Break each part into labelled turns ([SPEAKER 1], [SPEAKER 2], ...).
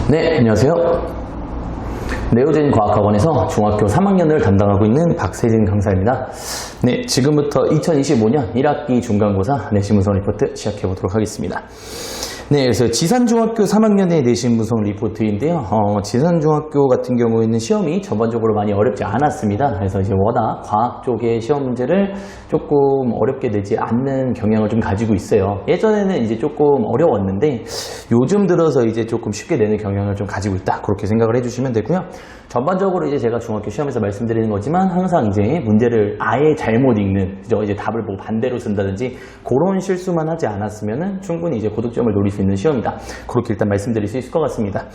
[SPEAKER 1] 네, 안녕하세요. 네오젠 과학학원에서 중학교 3학년을 담당하고 있는 박세진 강사입니다. 네, 지금부터 2025년 1학기 중간고사 내신 문서 리포트 시작해 보도록 하겠습니다. 네, 그래서 지산중학교 3학년의 내신 문서 리포트인데요. 지산중학교 같은 경우에는 시험이 전반적으로 많이 어렵지 않았습니다. 그래서 이제 워낙 과학 쪽의 시험 문제를 조금 어렵게 내지 않는 경향을 좀 가지고 있어요. 예전에는 이제 조금 어려웠는데 요즘 들어서 이제 조금 쉽게 내는 경향을 좀 가지고 있다. 그렇게 생각을 해주시면 되고요. 전반적으로 이제 제가 중학교 시험에서 말씀드리는 거지만 항상 이제 문제를 아예 잘못 읽는, 그죠? 이제 답을 뭐 반대로 쓴다든지 그런 실수만 하지 않았으면은 충분히 이제 고득점을 노릴 수 있는 시험이다. 그렇게 일단 말씀드릴 수 있을 것 같습니다.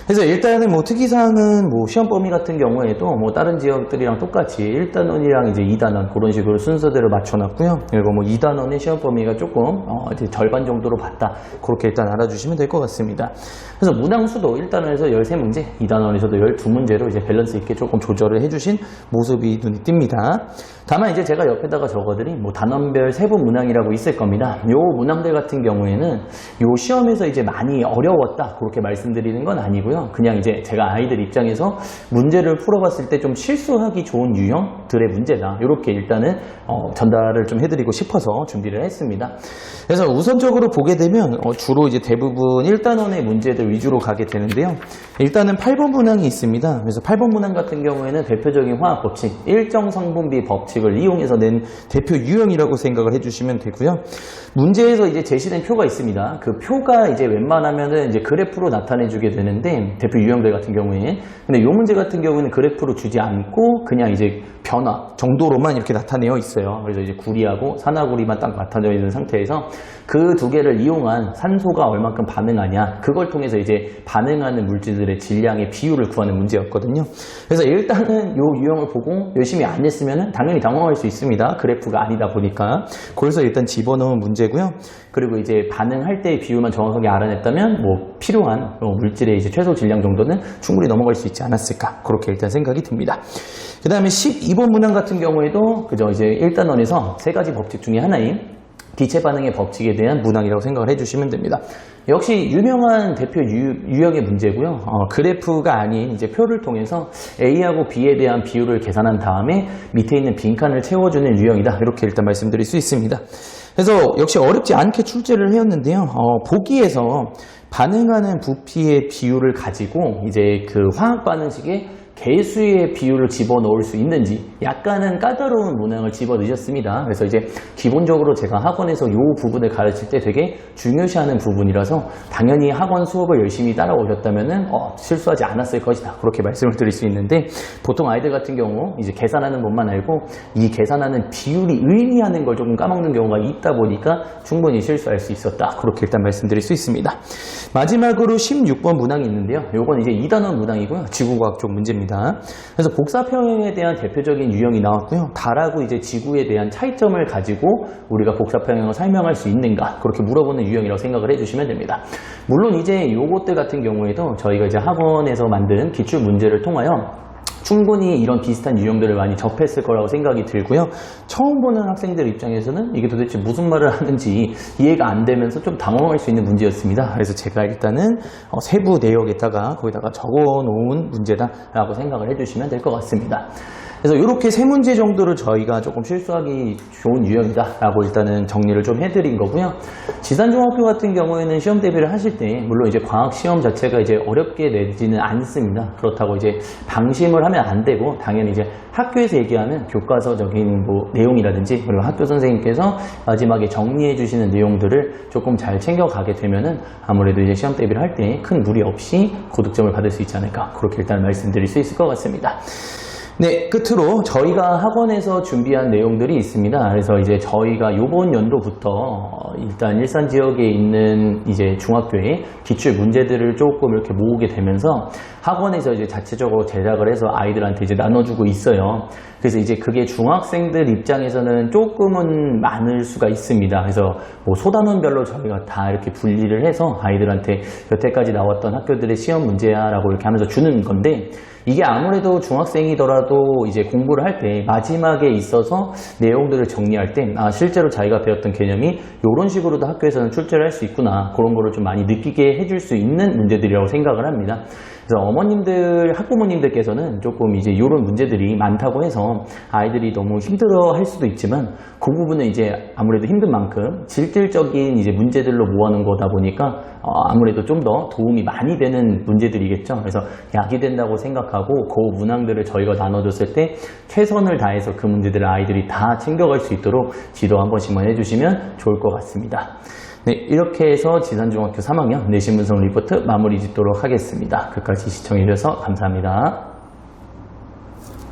[SPEAKER 1] 그래서 일단은 뭐 특이사항은 뭐 시험 범위 같은 경우에도 뭐 다른 지역들이랑 똑같이 1단원이랑 이제 2단원 그런 식으로 순서대로 맞춰놨고요. 그리고 뭐 2단원의 시험 범위가 조금 이제 절반 정도로 봤다. 그렇게 일단 알아주시면 될 것 같습니다. 그래서 문항수도 1단원에서 13문제, 2단원에서도 12문제로 이제 밸런스 있게 조금 조절을 해주신 모습이 눈에 띕니다. 다만 이제 제가 옆에다가 적어드린 뭐 단원별 세부 문항이라고 있을 겁니다. 요 문항들 같은 경우에는 요 시험에서 이제 많이 어려웠다 그렇게 말씀드리는 건 아니고요. 그냥 이제 제가 아이들 입장에서 문제를 풀어봤을 때 좀 실수하기 좋은 유형들의 문제다. 이렇게 일단은 전달을 좀 해드리고 싶어서 준비를 했습니다. 그래서 우선적으로 보게 되면 주로 이제 대부분 1단원의 문제들 위주로 가게 되는데요. 일단은 8번 문항이 있습니다. 그래서 8번 문항 같은 경우에는 대표적인 화학 법칙, 일정 성분비 법칙을 이용해서 낸 대표 유형이라고 생각을 해주시면 되고요. 문제에서 이제 제시된 표가 있습니다. 그 표가 이제 웬만하면은 이제 그래프로 나타내주게 되는데 대표 유형들 같은 경우에, 근데 이 문제 같은 경우는 그래프로 주지 않고 그냥 이제 변화 정도로만 이렇게 나타내어 있어요. 그래서 이제 구리하고 산화구리만 딱 나타내어 있는 상태에서 그 두 개를 이용한 산소가 얼만큼 반응하냐, 그걸 통해서 이제 반응하는 물질들의 질량의 비율을 구하는 문제였거든요. 그래서 일단은 이 유형을 보고 열심히 안 했으면 당연히 당황할 수 있습니다. 그래프가 아니다 보니까. 그래서 일단 집어넣은 문제고요. 그리고 이제 반응할 때의 비율만 정확하게 알아냈다면 뭐 필요한 물질의 이제 최소 질량 정도는 충분히 넘어갈 수 있지 않았을까, 그렇게 일단 생각이 듭니다. 그 다음에 12번 문항 같은 경우에도 그저 이제 1단원에서 세 가지 법칙 중에 하나인 기체 반응의 법칙에 대한 문항이라고 생각을 해주시면 됩니다. 역시 유명한 대표 유형의 문제고요. 그래프가 아닌 이제 표를 통해서 A하고 B에 대한 비율을 계산한 다음에 밑에 있는 빈칸을 채워주는 유형이다. 이렇게 일단 말씀드릴 수 있습니다. 그래서 역시 어렵지 않게 출제를 해왔는데요. 보기에서 반응하는 부피의 비율을 가지고 이제 그 화학 반응식에 개수의 비율을 집어넣을 수 있는지 약간은 까다로운 문항을 집어넣으셨습니다. 그래서 이제 기본적으로 제가 학원에서 이 부분을 가르칠 때 되게 중요시하는 부분이라서 당연히 학원 수업을 열심히 따라오셨다면은 실수하지 않았을 것이다. 그렇게 말씀을 드릴 수 있는데, 보통 아이들 같은 경우 이제 계산하는 법만 알고 이 계산하는 비율이 의미하는 걸 조금 까먹는 경우가 있다 보니까 충분히 실수할 수 있었다. 그렇게 일단 말씀드릴 수 있습니다. 마지막으로 16번 문항이 있는데요. 요건 이제 2단원 문항이고요. 지구과학 쪽 문제입니다. 그래서 복사평형에 대한 대표적인 유형이 나왔고요. 달하고 이제 지구에 대한 차이점을 가지고 우리가 복사평형을 설명할 수 있는가, 그렇게 물어보는 유형이라고 생각을 해주시면 됩니다. 물론 이제 요것들 같은 경우에도 저희가 이제 학원에서 만든 기출 문제를 통하여 충분히 이런 비슷한 유형들을 많이 접했을 거라고 생각이 들고요. 처음 보는 학생들 입장에서는 이게 도대체 무슨 말을 하는지 이해가 안 되면서 좀 당황할 수 있는 문제였습니다. 그래서 제가 일단은 세부 내역에다가 거기다가 적어 놓은 문제다라고 생각을 해주시면 될 것 같습니다. 그래서 이렇게 세 문제 정도를 저희가 조금 실수하기 좋은 유형이다라고 일단은 정리를 좀 해드린 거고요. 지산중학교 같은 경우에는 시험 대비를 하실 때 물론 이제 과학 시험 자체가 이제 어렵게 내지는 않습니다. 그렇다고 이제 방심을 하면 안 되고, 당연히 이제 학교에서 얘기하는 교과서적인 뭐 내용이라든지 그리고 학교 선생님께서 마지막에 정리해 주시는 내용들을 조금 잘 챙겨가게 되면은 아무래도 이제 시험 대비를 할 때 큰 무리 없이 고득점을 받을 수 있지 않을까, 그렇게 일단 말씀드릴 수 있을 것 같습니다. 네, 끝으로 저희가 학원에서 준비한 내용들이 있습니다. 그래서 이제 저희가 요번 연도부터 일단 일산 지역에 있는 이제 중학교의 기출 문제들을 조금 이렇게 모으게 되면서 학원에서 이제 자체적으로 제작을 해서 아이들한테 이제 나눠주고 있어요. 그래서 이제 그게 중학생들 입장에서는 조금은 많을 수가 있습니다. 그래서 뭐 소단원별로 저희가 다 이렇게 분리를 해서 아이들한테 여태까지 나왔던 학교들의 시험 문제야 라고 이렇게 하면서 주는 건데, 이게 아무래도 중학생이더라도 저도 이제 공부를 할 때 마지막에 있어서 내용들을 정리할 때 실제로 자기가 배웠던 개념이 이런 식으로도 학교에서는 출제를 할 수 있구나, 그런 거를 좀 많이 느끼게 해줄 수 있는 문제들이라고 생각을 합니다. 그래서 어머님들, 학부모님들께서는 조금 이제 이런 문제들이 많다고 해서 아이들이 너무 힘들어 할 수도 있지만, 그 부분은 이제 아무래도 힘든 만큼 질질적인 이제 문제들로 모아놓은 거다 보니까 아무래도 좀 더 도움이 많이 되는 문제들이겠죠. 그래서 약이 된다고 생각하고 그 문항들을 저희가 나눠줬을 때 최선을 다해서 그 문제들을 아이들이 다 챙겨갈 수 있도록 지도 한 번씩만 해주시면 좋을 것 같습니다. 네, 이렇게 해서 지산중학교 3학년 내신문서 리포트 마무리 짓도록 하겠습니다. 끝까지 시청해주셔서 감사합니다.